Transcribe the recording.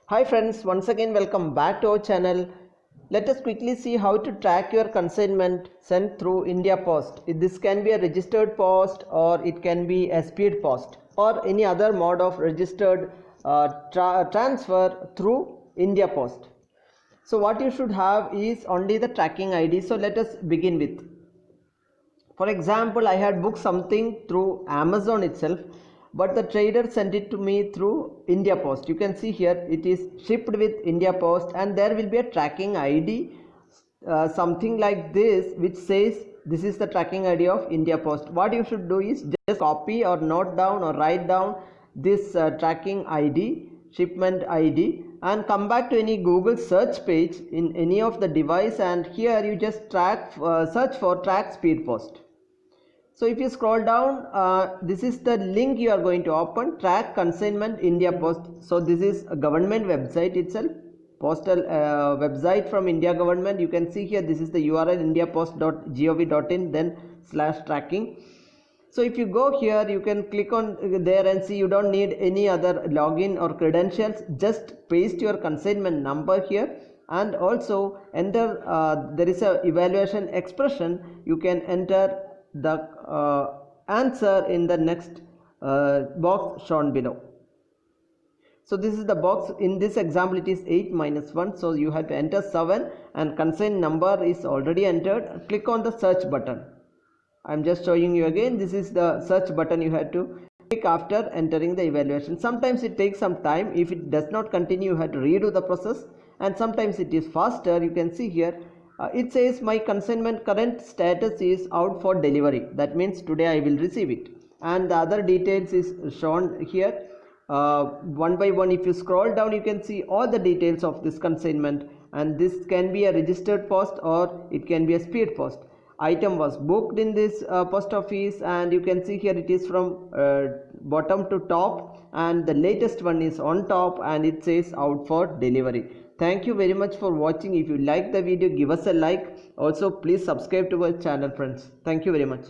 Hi friends, once again welcome back to our channel. Let us quickly see how to track your consignment sent through India Post. This can be a registered post or it can be a speed post or any other mode of registered transfer through India Post. So what you should have is only the tracking ID. So let us begin with. For example, I had booked something through Amazon itself, but the trader sent it to me through India Post. You can see here it is shipped with India Post, and there will be a tracking ID, something like this, which says this is the tracking ID of India Post. What you should do is just copy or note down or write down this tracking ID, shipment ID, and come back to any Google search page in any of the device, and here you just search for track speed post. So if you scroll down, this is the link you are going to open, track consignment India Post. So this is a government website itself, postal website from India government. You can see here this is the URL indiapost.gov.in, then /tracking. So if you go here, you can click on there and see you don't need any other login or credentials. Just paste your consignment number here and also enter, there is a evaluation expression. You can enter the answer in the next box shown below. So this is the box. In this example it is 8 minus 1, so you have to enter 7 and consignment number is already entered. Click on the search button. I am just showing you again. This is the search button you have to click after entering the evaluation. Sometimes it takes some time. If it does not continue, you have to redo the process, and sometimes it is faster. You can see here it says my consignment current status is out for delivery. That means today I will receive it, and the other details is shown here one by one. If you scroll down, you can see all the details of this consignment, and this can be a registered post or it can be a speed post. Item was booked in this post office, and you can see here it is from bottom to top, and the latest one is on top and it says out for delivery. Thank you very much for watching. If you like the video, give us a like. Also please subscribe to our channel friends. Thank you very much.